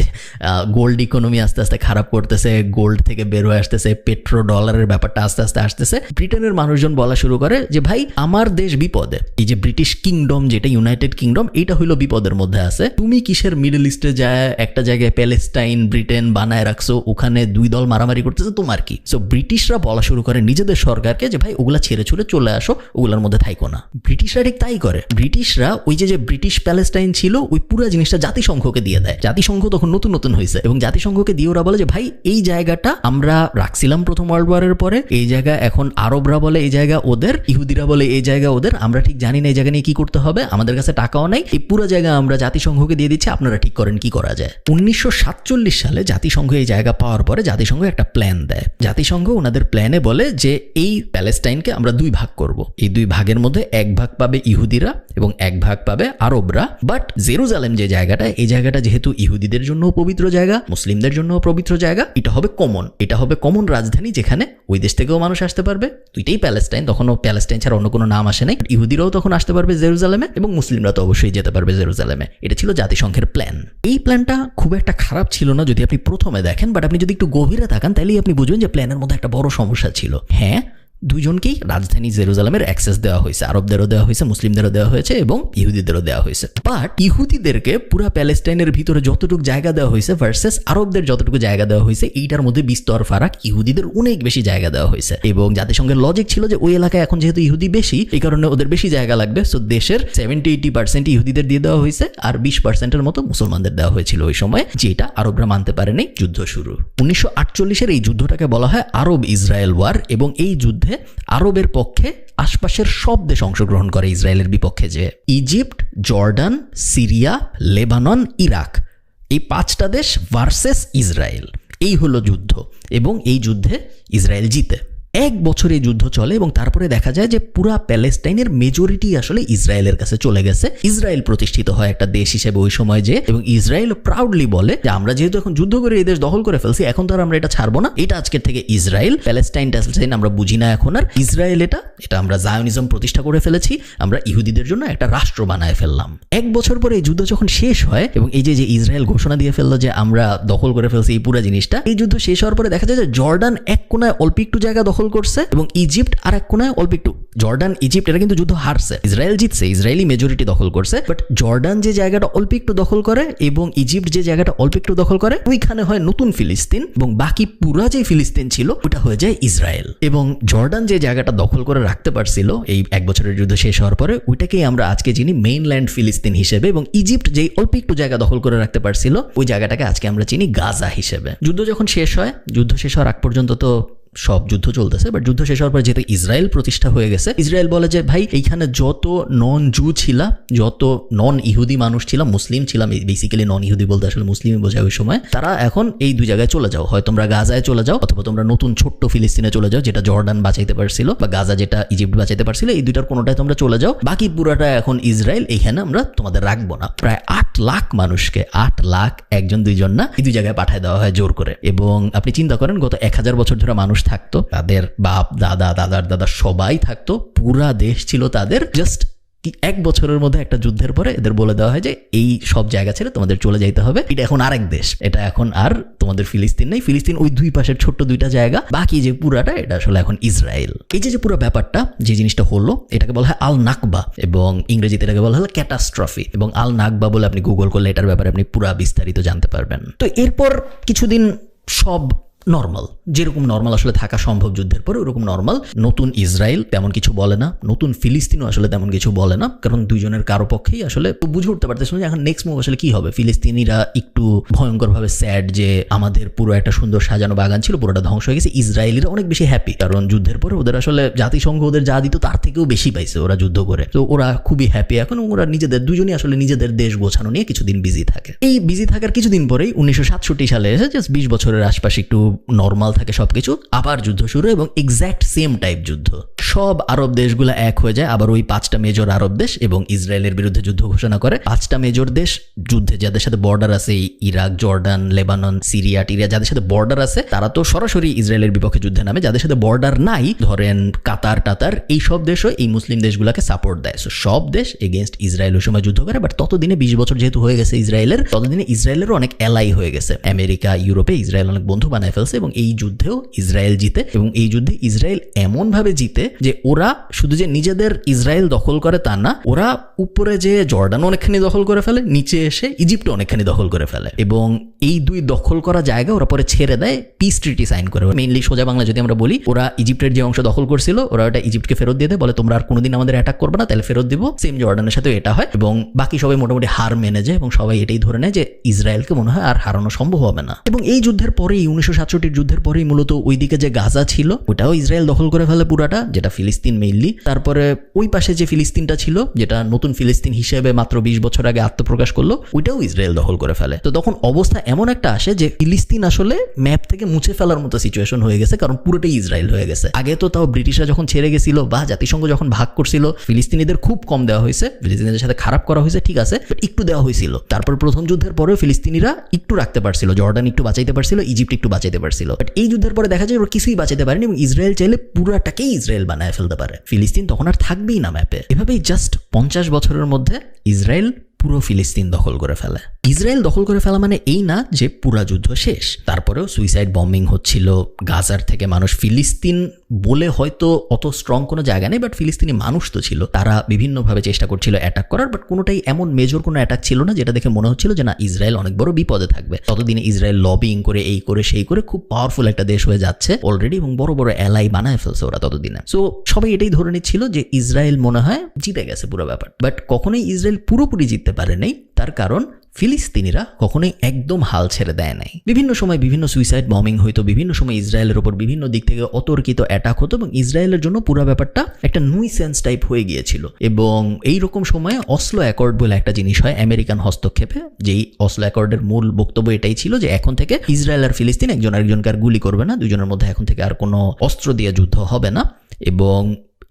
গোল্ড ইকোনমি আস্তে আস্তে খারাপ করতেছে, গোল্ড থেকে বের হয়ে আসতেছে, পেট্রো ডলারের ব্যাপারটা আস্তে আস্তে আসতেছে। ব্রিটেনের মানুষজন বলা শুরু করে যে ভাই আমার দেশ বিপদে, এই যে ব্রিটিশ কিংডম যেটা ইউনাইটেড কিংডম, এইটা হইলো বিপদের মধ্যে আছে, তুমি কিসের মিডল ইস্টে যায় একটা জায়গায় প্যালেস্টাইন ব্রিটেন বানায় রাখছো, ওখানে দুই দল মারামারি করতেছে, তোমার কি? সো ব্রিটিশরা বলা শুরু করে নিজেদের সরকারকে যে ভাই ওগুলা ছেড়ে ছুড়ে চলে আসো, ওগুলার মধ্যে থাইকো না। ব্রিটিশরা ঠিক তাই করে। ব্রিটিশরা ওই যে ব্রিটিশ প্যালেস্টাইন ছিল ওই পুরো জিনিসটা জাতিসংঘকে দিয়ে দেয়। জাতিসংঘ তখন নতুন নতুন হয়েছে এবং জাতিসংঘকে দিয়ে ওরা বলে যে ভাই এই জায়গাটা আমরা রাখছিলাম প্রথম ওয়ার্ল্ড ওয়ারের পরে, এই জায়গা এখন আরবরা বলে এই জায়গা ওদের, ইহুদিরা বলে এই জায়গা ওদের, আমরা ঠিক জানি না এই জায়গা নিয়ে কি করতে হবে, আমাদের কাছে টাকাও নাই, এই পুরো জায়গা আমরা জাতিসংঘকে দিয়ে দিচ্ছি, আপনারা ঠিক করেন কি করা যায়। 1947 সালে জাতিসংঘ এই জায়গা পাওয়ার পরে জাতিসংঘ একটা প্ল্যান দেয়। জাতিসংঘ ওনাদের প্ল্যানে বলে যে এই প্যালেস্টাইনকে আমরা দুই ভাগ করব, এই দুই ভাগের মধ্যে এক ভাগ পাবে ইহুদিরা এবং এক ভাগ পাবে আরবরা, বাট জেরুজালেম যে জায়গাটা, এই জায়গাটা যেহেতু ইহুদিদের জন্য পবিত্র জায়গা, মুসলিমদের জন্য পবিত্র জায়গা, এটা হবে কমন, এটা হবে কমন রাজধানী, যেখানে ওই দেশ থেকেও মানুষ আসতে পারবে, দুইটাই প্যালেস্টাইন, তখনও প্যালেস্টাইন ছাড়া অন্য কোনো নাম আসে নাই, ইহুদিরাও তখন আসতে পারবে জেরুজালেমে এবং মুসলিমরা তো অবশ্যই যেতে পারবে জেরুজালেমে। এটা ছিল জাতিসংঘের প্ল্যান। এই প্ল্যানটা খুব একটা খারাপ ছিল না যদি আপনি প্রথমে দেখেন, বাট আপনি যদি একটু গভীরে তাকান তাহলেই আপনি বুঝবেন যে প্ল্যানের মধ্যে একটা বড় সমস্যা ছিল। হ্যাঁ, দুইজনকেই রাজধানী জেরুজালেমের অ্যাক্সেস দেওয়া হয়েছে, আরবদেরও দেওয়া হয়েছে, মুসলিমদেরও দেওয়া হয়েছে এবং ইহুদিদেরও দেওয়া হয়েছে, বাট ইহুদিদেরকে পুরো প্যালেস্টাইনের ভিতরে যতটুকু জায়গা দেওয়া হয়েছে ভার্সেস আরবদের যতটুকু জায়গা দেওয়া হয়েছে, এইটার মধ্যে বিস্তর ফারাক, ইহুদিদের অনেক বেশি জায়গা দেওয়া হয়েছে এবং জাতিসংঘের লজিক ছিল যে ওই এলাকায় এখন যেহেতু ইহুদি বেশি, এই কারণে ওদের বেশি জায়গা লাগবে, সো দেশের 70-80% ইহুদিদের দিয়ে দেওয়া হয়েছে আর 20%-এর মতো মুসলমানদের দেওয়া হয়েছিল ওই সময়, যেটা আরবরা মানতে পারেনি। যুদ্ধ শুরু 1948-এর এই যুদ্ধটাকে বলা হয় আরব ইসরায়েল ওয়ার এবং এই যুদ্ধে আরবের পক্ষে আশপাশের সব দেশ অংশগ্রহণ করে ইসরায়েলের বিপক্ষে, যে Egypt, Jordan, Syria, Lebanon, Iraq, এই 5টা দেশ ভার্সেস ইসরায়েল। এই হলো যুদ্ধ, এবং এই যুদ্ধে ইসরায়েল জিতে। 1 বছর এই যুদ্ধ চলে এবং তারপরে দেখা যায় যে পুরা প্যালেস্টাইনের মেজরিটি আসলে ইসরায়েলের কাছে চলে গেছে। ইসরায়েল প্রতিষ্ঠিত হয় একটা দেশ হিসেবে ওই সময় যে, এবং ইসরায়েল প্রাউডলি বলে যে আমরা যেহেতু এখন যুদ্ধ করে এই দেশ দখল করে ফেলছি, এখন তো আর আমরা এটা ছাড়বো না, এটা আজকের থেকে ইসরায়েল। প্যালেস্টাইন আমরা বুঝি না এখন আর, ইসরায়েল এটা আমরা জায়োনিজম প্রতিষ্ঠা করে ফেলেছি, আমরা ইহুদিদের জন্য একটা রাষ্ট্র বানায় ফেললাম। 1 বছর পরে এই যুদ্ধ যখন শেষ হয় এবং এই যে ইসরায়েল ঘোষণা দিয়ে ফেললো যে আমরা দখল করে ফেলছি এই পুরো জিনিসটা, এই যুদ্ধ শেষ হওয়ার পরে দেখা যায় যে জর্ডান এক কোনায় অল্প একটু জায়গা দখল করছে এবং ইজিপ্ট আর এক কোনায় অল্প একটু। জর্ডান ইজিপ্ট এরা কিন্তু যুদ্ধ হারছে, ইসরায়েল জিতছে, ইসরায়েলি মেজরিটি দখল করছে, বাট জর্ডান যে জায়গাটা অল্প একটু দখল করে এবং ইজিপ্ট যে জায়গাটা অল্প একটু দখল করে, ওইখানে হয় নতুন ফিলিস্তিন, এবং বাকি পুরা যে ফিলিস্তিন ছিল ওটা হয়ে যায় ইসরায়েল। এবং জর্ডান যে জায়গাটা দখল করে রাখতে পারছিল এই 1 বছরের যুদ্ধ শেষ হওয়ার পরে, ওইটাকেই আমরা আজকে চিনি মেইনল্যান্ড ফিলিস্তিন হিসেবে, এবং ইজিপ্ট যেই অল্প একটু জায়গা দখল করে রাখতে পারছিল ওই জায়গাটাকে আজকে আমরা চিনি গাজা হিসেবে। যুদ্ধ যখন শেষ হয়, যুদ্ধ শেষ হওয়ার আগ পর্যন্ত তো সব যুদ্ধ চলতেছে, বাট যুদ্ধ শেষ হওয়ার পর যেহেতু ইসরায়েল প্রতিষ্ঠা হয়ে গেছে, ইসরায়েল বলে যে ভাই এইখানে যত নন জু ছিলা, যত নন ইহুদি মানুষ ছিলাম, মুসলিম ছিলাম, বেসিক্যালি নন ইহুদি বলতে আসলে মুসলিমই বোঝায় ওই সময়, তারা এখন এই 2 জায়গায় চলে যাও, হয় তোমরা গাজায় চলে যাও অথবা তোমরা নতুন ছোট্ট ফিলিস্তিনে চলে যাও, যেটা জর্ডান বাঁচাইতে পারছিল, বা গাজা যেটা ইজিপ্ট বাঁচাইতে পারছিল, এই দুইটার কোনোটায় তোমরা চলে যাও, বাকি পুরাটা এখন ইসরায়েল, এইখানে আমরা তোমাদের রাখবো না। প্রায় 8 লাখ মানুষকে, 8 লাখ, 1 2 জন না, এই 2 জায়গায় পাঠায় দেওয়া হয় জোর করে। এবং আপনি চিন্তা করেন গত 1000 বছর ধরে মানুষ থাকতো, তাদের বাপ দাদা দাদার দাদা সবাই থাকতো, পুরা দেশ ছিল তাদের। জাস্ট 1 বছরের মধ্যে একটা যুদ্ধের পরে এদের বলে দেওয়া হয় যে এই সব জায়গা ছেড়ে তোমাদের চলে যাইতে হবে, এটা এখন আরেক দেশ, এটা এখন আর তোমাদের ফিলিস্তিন নেই, ফিলিস্তিন ওই 2 পাশের ছোট্ট 2টা জায়গা, বাকি যে পুরাটা এটা আসলে এখন ইসরায়েল। এই যে পুরো ব্যাপারটা, যে জিনিসটা হলো, এটাকে বলা হয় আল নাকবা, এবং ইংরেজিতে এটাকে বলা হয় ক্যাটাস্ট্রফি, এবং আল নাকবা বলে আপনি গুগল করলে এটার ব্যাপারে আপনি পুরা বিস্তারিত জানতে পারবেন। তো এরপর কিছুদিন সব নর্মাল, যেরকম নর্মাল আসলে থাকা সম্ভব যুদ্ধের পরে ওরকম নর্মাল। নতুন ইসরায়েল তেমন কিছু বলে না, নতুন ফিলিস্তিনও আসলে তেমন কিছু বলে না, কারণ দুইজনের কারো পক্ষেই আসলে বুঝে উঠতে পারতেছিল যে এখন নেক্সট মুভ আসলে কি হবে। ফিলিস্তিনিরা একটু ভয়ঙ্করভাবে স্যাড যে আমাদের পুরো একটা সুন্দর সাজানো বাগান ছিল, পুরোটা ধ্বংস হয়ে গেছে। ইসরায়েলিরা অনেক বেশি হ্যাপি, কারণ যুদ্ধের পরে ওদের আসলে জাতিসংঘ ওদের যা দিত তার থেকেও বেশি পাইছে ওরা যুদ্ধ করে, তো ওরা খুবই হ্যাপি। এখন ওরা দুজনই আসলে নিজেদের দেশ গোছানো নিয়ে কিছুদিন বিজি থাকে। এই বিজি থাকার কিছুদিন পরেই 1967 সালে এসে জাস্ট 20 বছরের আশপাশে একটু নর্মাল থাকে সবকিছু, আবার যুদ্ধ শুরু, এবং এক্স্যাক্ট সেম টাইপ যুদ্ধ। সব আরব দেশগুলো এক হয়ে যায়, আবার ওই 5টা মেজর আরব দেশ এবং ইসরায়েলের বিরুদ্ধে যুদ্ধ ঘোষণা করে। 5টা মেজর দেশ যুদ্ধে, যাদের সাথে বর্ডার আছে, ইরাক, জর্ডান, লেবানন, সিরিয়া টিরিয়া, যাদের সাথে বর্ডার আছে তারা তো সরাসরি ইসরায়েলের বিপক্ষে যুদ্ধে নামে। যাদের সাথে বর্ডার নাই, ধরেন কাতার টাতার, এই সব দেশও এই মুসলিম দেশগুলোকে সাপোর্ট দেয়। সো সব দেশ এগেনস্ট ইসরায়েল ওই সময় যুদ্ধ করে। বাট ততদিনে 20 বছর যেহেতু হয়ে গেছে ইসরায়েলের, ততদিনে ইসরায়েলেরও অনেক অ্যালাই হয়ে গেছে। আমেরিকা, ইউরোপে ইসরায়েল অনেক বন্ধু বানায় ফেলছে, এবং এই যুদ্ধেও ইসরায়েল জিতে। এবং এই যুদ্ধে ইসরায়েল এমনভাবে জিতে যে ওরা শুধু যে নিজেদের ইসরায়েল দখল করে তা না, ওরা উপরে যে জর্ডান অনেকখানি দখল করে ফেলে, নিচে এসে ইজিপ্ট অনেকখানি দখল করে ফেলে, এবং এই 2 দখল করা জায়গা ওরা পরে ছেড়ে দেয়, পিস ট্রিটি সাইন করে। মেইনলি সোজা বাংলা যদি আমরা বলি, ওরা ইজিপ্টের যে অংশ দখল করছিল ওরা ওটা ইজিপ্টকে ফেরত দিয়ে দেয়, বলে তোমরা আর কোনোদিন আমাদের অ্যাটাক করবে না, তাহলে ফেরত দিব। সেম জর্ডানের সাথে এটা হয়, এবং বাকি সবাই মোটামুটি হার মেনে যায়, এবং সবাই এটাই ধরে নেয় যে ইসরায়েলকে মনে হয় আর হারানো সম্ভব হবে না। এবং এই যুদ্ধের পরেই 1967 যুদ্ধের পরেই মূলত ওইদিকে যে গাজা ছিল ওটাও ইসরায়েল দখল করে ফেলে পুরাটা, যেটা ফিলিস্তিন মেইনলি। তারপরে ওই পাশে যে ফিলিস্তিনটা ছিল, যেটা নতুন ফিলিস্তিন হিসেবে মাত্র 20 বছর আগে আত্মপ্রকাশ করলো, ওইটাও ইসরায়েল দখল করে ফেলে। তো তখন অবস্থা এমন একটা আসে যে ফিলিস্তিন আসলে ম্যাপ থেকে মুছে ফেলার মতো সিচুয়েশন হয়ে গেছে, কারণ পুরোটাই ইসরায়েল হয়ে গেছে। আগে তো তাও ব্রিটিশরা যখন ছেড়ে গেছিল বা জাতিসংঘ যখন ভাগ করছিল, ফিলিস্তিনিদের খুব কম দেওয়া হয়েছে, ফিলিস্তিনিদের সাথে খারাপ করা হয়েছে, ঠিক আছে, বাট একটু দেওয়া হয়েছিল। তারপর প্রথম যুদ্ধের পরেও ফিলিস্তিনিরা একটু রাখতে পারছিল, জর্ডান একটু বাঁচাইতে পারছিল, ইজিপ্ট একটু বাঁচাইতে পারছিল। বাট এই যুদ্ধের পরে দেখা যায় ওরা কিছুই বাঁচাতে পারেনি, এবং ইসরায়েল চাইলে পুরাটাকেই ইসরায়েল বানায় ফেলতে পারে, ফিলিস্তিন তখন আর থাকবেই না ম্যাপে। এভাবেই জাস্ট 50 বছরের মধ্যে ইসরায়েল পুরো ফিলিস্তিন দখল করে ফেলে। ইসরায়েল দখল করে ফেলা মানে এই না যে পুরা যুদ্ধ শেষ, তারপরেও সুইসাইড বম্বিং হচ্ছিল গাজার থেকে মানুষ। ফিলিস্তিন বলে হয়তো অত স্ট্রং কোনো জায়গা নেই, বাট ফিলিস্তিনি মানুষ তো ছিল, তারা বিভিন্নভাবে চেষ্টা করছিল অ্যাটাক করার, বাট কোনোটাই এমন মেজর কোনো অ্যাটাক ছিল না যেটা দেখে মনে হচ্ছিল যে না ইসরায়েল অনেক বড় বিপদে থাকবে। ততদিনে ইসরায়েল লবিং করে এই করে সেই করে খুব পাওয়ারফুল একটা দেশ হয়ে যাচ্ছে অলরেডি, এবং বড় বড় অ্যালাই বানায় ফেলছে ওরা ততদিনে। সো সবাই এটাই ধরে নিচ্ছিল যে ইসরায়েল মনে হয় জিতে গেছে পুরো ব্যাপার। বাট কখনোই ইসরায়েল পুরোপুরি জিততে পারে নাই, তার কারণ ফিলিস্তিনিরা কখনোই একদম হাল ছেড়ে দেয় নাই। বিভিন্ন সময় বিভিন্ন সুইসাইড বম্বিং হইতো, বিভিন্ন সময় ইসরায়েলের উপর বিভিন্ন দিক থেকে অতর্কিত অ্যাটাক হতো এবং ইসরায়েলের জন্য পুরো ব্যাপারটা একটা নুইসেন্স টাইপ হয়ে গিয়েছিল। এবং এই রকম সময়ে অসলো অ্যাকর্ড বলে একটা জিনিস হয় আমেরিকান হস্তক্ষেপে, যেই অসলো অ্যাকর্ডের মূল বক্তব্য এটাই ছিল যে এখন থেকে ইসরায়েল আর ফিলিস্তিন একজন আরেকজনকে আর গুলি করবে না, দুজনের মধ্যে এখন থেকে আর কোনো অস্ত্র দিয়ে যুদ্ধ হবে না। এবং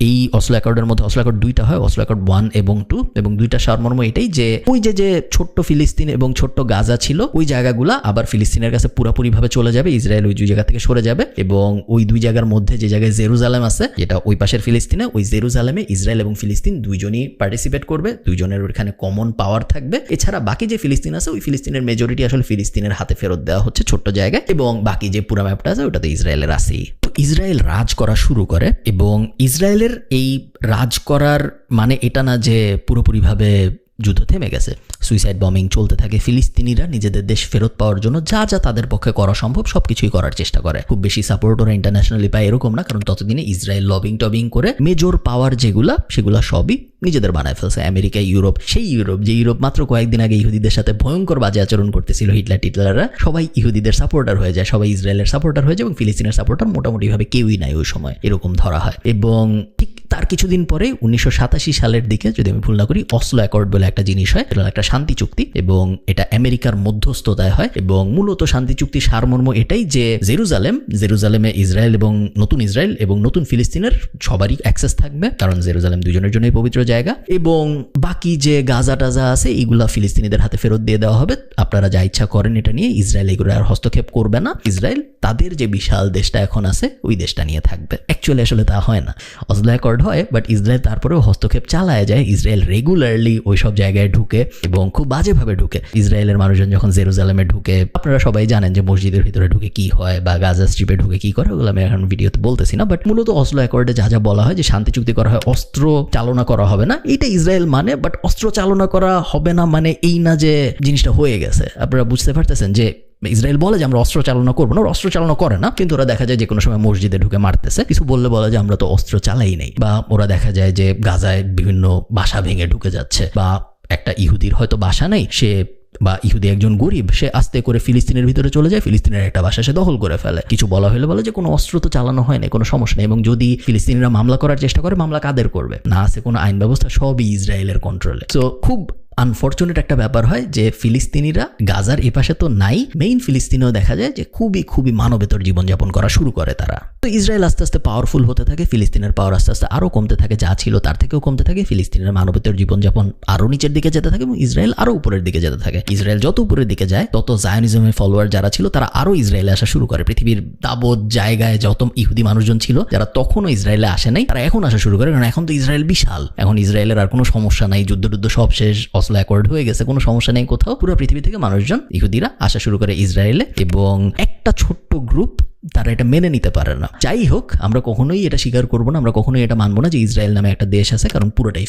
এই অসলো অ্যাকর্ডের মধ্যে অসলো অ্যাকর্ড 2টা হয়, অসলো অ্যাকর্ড 1 এবং 2, এবং 2টার সারমর্ম এটাই যে ওই যে ছোট্ট ফিলিস্তিন এবং ছোট্ট গাজা ছিল ওই জায়গাগুলো আবার ফিলিস্তিনের কাছে পুরোপুরিভাবে চলে যাবে, ইসরায়েল ওই দুই জায়গা থেকে সরে যাবে এবং ওই দুই জায়গার মধ্যে যে জায়গায় জেরুজালেম আছে যেটা ওই পাশের ফিলিস্তিনে, ওই জেরুজালেমে ইসরায়েল এবং ফিলিস্তিন দুইজনই পার্টিসিপেট করবে, দুইজনের ওখানে কমন পাওয়ার থাকবে। এছাড়া বাকি যে ফিলিস্তিন আছে ওই ফিলিস্তিনের মেজরিটি আসলে ফিলিস্তিনের হাতে ফেরত দেওয়া হচ্ছে ছোট্ট জায়গায়, এবং বাকি যে পুরো ম্যাপটা আছে ওটা তো ইসরায়েলের আছেই। ইসরায়েল রাজ করা শুরু করে এবং ইসরায়েলের এই রাজ করার মানে এটা না যে পুরোপুরিভাবে যুদ্ধ থেমে গেছে, সুইসাইড বম্বিং চলতে থাকে। ফিলিস্তিনিরা নিজেদের দেশ ফেরত পাওয়ার জন্য যা যা তাদের পক্ষে করা সম্ভব সবকিছুই করার চেষ্টা করে। খুব বেশি সাপোর্ট ওরা ইন্টারন্যাশনালি পায় এরকম না, কারণ ততদিনে ইসরায়েল লবিং টবিং করে মেজর পাওয়ার সেগুলা সবই নিজেদের বানায় ফেলছে। আমেরিকা, ইউরোপ, সেই ইউরোপ যে ইউরোপ মাত্র কয়েকদিন আগে ইহুদিদের সাথে ভয়ঙ্কর বাজে আচরণ করতেছিল, হিটলাররা সবাই ইহুদিদের সাপোর্টার হয়ে যায়, সবাই ইসরায়েলের সাপোর্টার হয়ে যায় এবং ফিলিস্তিনের সাপোর্টার মোটামুটিভাবে কেউই নাই ওই সময়, এরকম ধরা হয়। এবং ঠিক তার কিছুদিন পরে 1987 সালের দিকে যদি আমি ভুল না করি অসলো অ্যাকর্ড বলে একটা জিনিস হয়, এটা একটা শান্তি চুক্তি এবং এটা আমেরিকার মধ্যস্থতায় হয়। এবং মূলত শান্তি চুক্তির সারমর্ম এটাই যে জেরুজালেমে ইসরায়েল এবং নতুন ফিলিস্তিনের সবারই অ্যাক্সেস থাকবে, কারণ জেরুজালেম দুজনের জন্যই পবিত্র জায়গা, এবং বাকি যে গাজা টাজা আছে এইগুলা ফিলিস্তিনিদের হাতে ফেরত দিয়ে দেওয়া হবে। আপনারা যা ইচ্ছা করেন এটা নিয়ে, ইসরায়েল এগুলো আর হস্তক্ষেপ করবে না। ইসরায়েল তাদের যে বিশাল দেশটা এখন আছে ওই দেশটা নিয়ে থাকবে। অ্যাকচুয়ালি আসলে তা হয় না, অসলো অ্যাকর্ড হয়, বাট ইসরায়েল তারপরেও হস্তক্ষেপ চালায় যায়। ইসরায়েল রেগুলারলি ওই সব জায়গায় ঢুকে এবং খুব বাজেভাবে ঢুকে। ইসরায়েলের মানুষজন যখন জেরুজালেমে ঢুকে, আপনারা সবাই জানেন যে মসজিদের ভিতরে ঢুকে কি হয় বা গাজা স্ট্রিপে ঢুকে কি করে, ওগুলো আমি এখন ভিডিওতে বলতেছি না। বাট মূলত অসলো অ্যাকর্ডে যা যা বলা হয় যে শান্তি চুক্তি করা হয়, অস্ত্র চালনা করা হবে না, এটা ইসরায়েল মানে, বাট অস্ত্র চালনা করা হবে না মানে এই না যে জিনিসটা হয়ে গেছে। আপনারা বুঝতে পারতেছেন যে ইসরায়েল বলে যে আমরা অস্ত্র চালনা করবো না, অস্ত্র চালনা করে না, কিন্তু ওরা দেখা যায় যে কোনো সময় মসজিদে ঢুকে মারতেছে। কিছু বলে যে আমরা তো অস্ত্র চালাই নেই, বা ওরা দেখা যায় যে গাজায় বিভিন্ন বাসা ভেঙে ঢুকে যাচ্ছে, বা একটা ইহুদির হয়তো বাসা নেই, বা ইহুদি একজন গরিব, সে আস্তে করে ফিলিস্তিনের ভিতরে চলে যায়, ফিলিস্তিনের একটা বাসা সে দখল করে ফেলে। কিছু বলা হলে বলে যে কোনো অস্ত্র তো চালানো হয় না, কোনো সমস্যা নেই। এবং যদি ফিলিস্তিনিরা মামলা করার চেষ্টা করে, মামলা কাদের করবে? না আছে কোনো আইন ব্যবস্থা, সবই ইসরায়েলের কন্ট্রোলে। তো খুব আনফর্চুনেট একটা ব্যাপার হয় যে ফিলিস্তিনিরা গাজার এপাশে তো নাই, মেইন ফিলিস্তিনেও দেখা যায় যে খুবই মানবেতর জীবনযাপন করা শুরু করে তারা। তো ইসরায়েল আস্তে আস্তে পাওয়ারফুল হতে থাকে, ফিলিস্তিনের পাওয়ার আস্তে আস্তে আরও কমতে থাকে, যা ছিল তার থেকেও কমতে থাকে। ফিলিস্তিনের মানবেতর জীবনযাপন আরও নিচের দিকে যেতে থাকে এবং ইসরায়েল আরও উপরের দিকে যেতে থাকে। ইসরায়েল যত উপরের দিকে যায় তত জায়নিজমের ফলোয়ার যারা ছিল তারা আরও ইসরায়েলে আসা শুরু করে। পৃথিবীর দাবত জায়গায় যত ইহুদি মানুষজন ছিল যারা তখনও ইসরায়েলে আসে নাই, তারা এখন আসা শুরু করে, কারণ এখন তো ইসরায়েল বিশাল, এখন ইসরায়েলের আর কোনো সমস্যা নাই, যুদ্ধ সব শেষ, অসলো অ্যাকর্ড হয়ে গেছে, কোনো সমস্যা নেই কোথাও। পুরো পৃথিবী থেকে মানুষজন ইহুদিরা আসা শুরু করে ইসরায়েলে, এবং একটা ছোট্ট গ্রুপ তারা এটা মেনে নিতে পারে না। যাই হোক, আমরা কখনোই এটা স্বীকার করবো না, আমরা কখনোই এটা মানবো না যে ইসরায়েল নামে একটা দেশ আছে, কারণ পুরোটা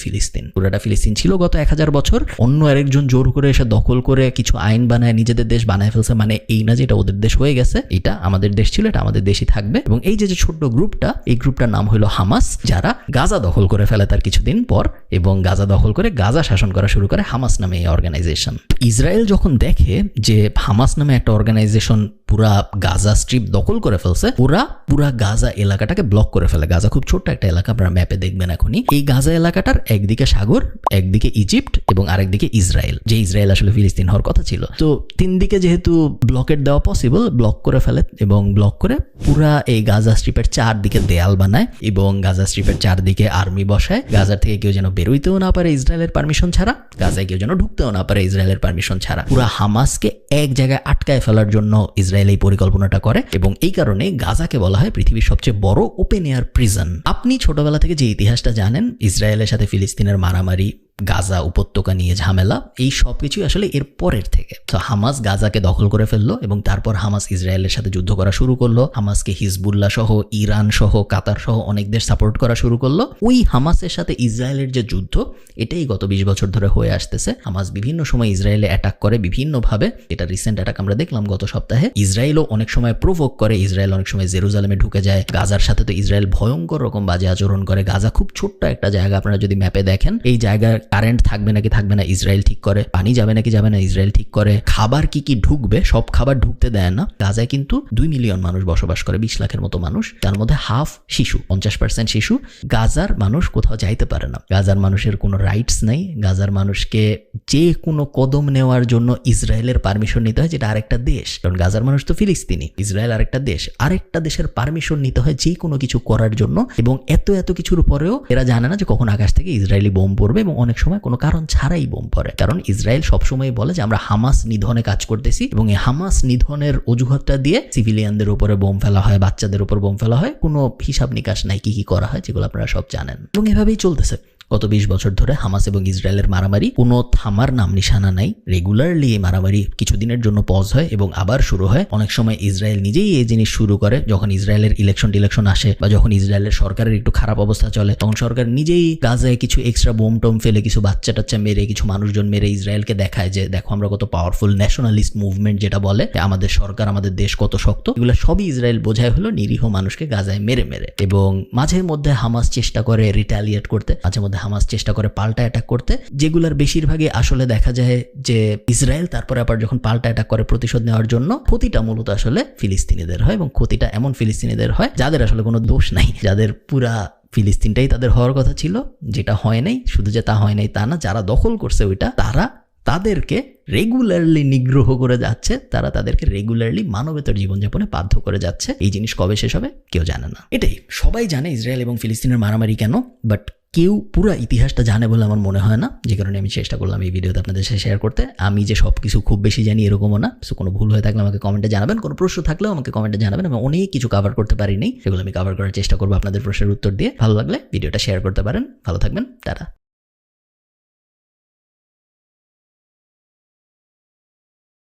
ফিলিস্তিন ছিল গত 1000 বছর। অন্য আরেকজন জোর করে এসে দখল করে কিছু আইন বানায় নিজেদের দেশ বানায় ফেলছে, মানে এই না যে এটা ওদের দেশ হয়ে গেছে, এটা আমাদের দেশ ছিল, এটা আমাদের দেশই থাকবে। এবং এই যে ছোট্ট গ্রুপটা, এই গ্রুপটার নাম হলো হামাস, যারা গাজা দখল করে ফেলে তার কিছুদিন পর, এবং গাজা দখল করে গাজা শাসন করা শুরু করে হামাস নামে এই অর্গানাইজেশন। ইসরায়েল যখন দেখে যে হামাস নামে একটা অর্গানাইজেশন পুরা গাজা স্ট্রিপ দখল করে ফেলছে, ওরা পুরা গাজা এলাকাটাকে ব্লক করে ফেলে। গাজা খুব ছোট্ট একটা এলাকা, আপনারা ম্যাপে দেখবেন এখনই। এই গাজা এলাকাটার একদিকে সাগর, একদিকে ইজিপ্ট এবং আরেকদিকে ইসরায়েল, যে ইসরায়েল আসলে ফিলিস্তিন হওয়ার কথা ছিল। তো 3 দিকে যেহেতু ব্লকেট দেওয়া পসিবল, ব্লক করে ফেলে এবং ব্লক করে পুরা এই গাজা স্ট্রিপের 4 দিকে দেয়াল বানায় এবং গাজা স্ট্রিপের 4 দিকে আর্মি বসায়। গাজার থেকে কেউ যেন বেরোইতেও না পারে ইসরায়েলের পারমিশন ছাড়া, গাজায় কেউ যেন ঢুকতেও না পারে ইসরায়েলের পারমিশন ছাড়া। পুরা হামাসকে এক জায়গায় আটকায় ফেলার জন্য ইসরায়েল এই পরিকল্পনাটা করে, এবং এই কারণে গাজাকে বলা হয় পৃথিবীর সবচেয়ে বড় ওপেন এয়ার প্রিজন। আপনি ছোটবেলা থেকে যে ইতিহাসটা জানেন, ইসরায়েলের সাথে ফিলিস্তিনের মারামারি, গাজা উপত্যকা নিয়ে ঝামেলা, এই সব কিছুই আসলে এর পরের থেকে। তো হামাস গাজাকে দখল করে ফেললো এবং তারপর হামাস ইসরায়েলের সাথে যুদ্ধ করা শুরু করলো। হামাসকে হিজবুল্লাহ সহ, ইরান সহ, কাতার সহ অনেক দেশ সাপোর্ট করা শুরু করলো। ওই হামাসের সাথে ইসরায়েলের যে যুদ্ধ, এটাই গত 20 বছর ধরে হয়ে আসতেছে। হামাস বিভিন্ন সময় ইসরায়েলে অ্যাটাক করে বিভিন্নভাবে, এটা রিসেন্ট অ্যাটাক আমরা দেখলাম গত সপ্তাহে। ইসরায়েলও অনেক সময় প্রভোক করে, ইসরায়েল অনেক সময় জেরুজালেমে ঢুকে যায়। গাজার সাথে তো ইসরায়েল ভয়ঙ্কর রকম বাজে আচরণ করে। গাজা খুব ছোট্ট একটা জায়গা, আপনারা যদি ম্যাপে দেখেন, এই জায়গার কারেন্ট থাকবে নাকি থাকবে না ইসরায়েল ঠিক করে, পানি যাবে নাকি যাবে না ইসরায়েল ঠিক করে, খাবার কি কি ঢুকবে সব খাবার ঢুকতে দেয় না। গাজায় কিন্তু 2 মিলিয়ন মানুষ বসবাস করে, 20 লাখের মতো মানুষ, তার মধ্যে হাফ শিশু, 50% শিশু। গাজার মানুষ কোথাও যাইতে পারে না, গাজার মানুষের কোনো রাইটস নেই, গাজার মানুষকে যে কোনো কদম নেওয়ার জন্য ইসরায়েলের পারমিশন নিতে হয়, যেটা আরেকটা দেশ, কারণ গাজার মানুষ তো ফিলিস্তিনি, ইসরায়েল আরেকটা দেশ, আরেকটা দেশের পারমিশন নিতে হয় যে কোনো কিছু করার জন্য। এবং এত কিছুর পরেও এরা জানে না যে কখন আকাশ থেকে ইসরায়েলি বোম পড়বে, এবং অনেক সময় কোনো কারণ ছাড়াই বোম পড়ে, কারণ ইসরায়েল সবসময় বলে যে আমরা হামাস নিধনে কাজ করতেছি, এবং এই হামাস নিধনের অজুহাতটা দিয়ে সিভিলিয়ানদের উপরে বোম ফেলা হয়, বাচ্চাদের উপর বোম ফেলা হয়, কোনো হিসাব নিকাশ নাই কি কি করা হয়, যেগুলো আপনারা সব জানেন। এবং এভাবেই চলতেছে গত 20 বছর ধরে হামাস এবং ইসরায়েলের মারামারি, কোনো থামার নাম নিশানা নাই। রেগুলারলি এই মারামারি কিছুদিনের জন্য পজ হয় এবং আবার শুরু হয়। অনেক সময় ইসরায়েল নিজেই এই জিনিস শুরু করে, যখন ইসরায়েলের ইলেকশন আসে বা যখন ইসরায়েলের সরকারের একটু খারাপ অবস্থা চলে, তখন সরকার নিজেই গাজায় কিছু এক্সট্রা বোম টোম ফেলে, কিছু বাচ্চা টাচ্চা মেরে, কিছু মানুষজন মেরে ইসরায়েলকে দেখায় যে দেখো আমরা কত পাওয়ারফুল, ন্যাশনালিস্ট মুভমেন্ট যেটা বলে, আমাদের সরকার আমাদের দেশ কত শক্ত। এগুলো সবই ইসরায়েল বোঝায় হলো নিরীহ মানুষকে গাজায় মেরে মেরে। এবং মাঝে মধ্যে হামাস চেষ্টা করে রিটালিয়েট করতে, মাঝে মধ্যে হামাস চেষ্টা করে পাল্টা অ্যাটাক করতে, যেগুলোর বেশিরভাগই আসলে দেখা যায় যে ইসরায়েল তারপরে আবার যখন পাল্টা অ্যাটাক করে প্রতিশোধ নেওয়ার জন্য, ক্ষতিটা মূলত আসলে ফিলিস্তিনিদের হয়, এবং ক্ষতিটা এমন ফিলিস্তিনিদের হয় যাদের আসলে কোনো দোষ নাই, যাদের পুরা ফিলিস্তিনটাই তাদের হওয়ার কথা ছিল, যেটা হয় নাই। শুধু যে তা হয় নাই তা না, যারা দখল করছে ওইটা, তারা তাদেরকে রেগুলারলি নিগ্রহ করে যাচ্ছে, তারা তাদেরকে রেগুলারলি মানবেতর জীবনযাপনে বাধ্য করে যাচ্ছে। এই জিনিস কবে শেষ হবে কেউ জানে না। এটাই সবাই জানে ইসরায়েল এবং ফিলিস্তিনের মারামারি কেন, বাট কেউ পুরো ইতিহাসটা জানে বলে আমার মনে হয় না, যে কারণে আমি চেষ্টা করলাম এই ভিডিওতে আপনাদের সাথে শেয়ার করতে। আমি যে সব কিছু খুব বেশি জানি এরকমও না, সো কোনো ভুল হয়ে থাকলে আমাকে কমেন্টে জানাবেন, কোনো প্রশ্ন থাকলেও আমাকে কমেন্টে জানাবেন। আমি অনেক কিছু কভার করতে পারিনি, সেগুলো আমি কভার করার চেষ্টা করবো আপনাদের প্রশ্নের উত্তর দিয়ে। ভালো লাগলে ভিডিওটা শেয়ার করতে পারেন। ভালো থাকবেন, টাটা।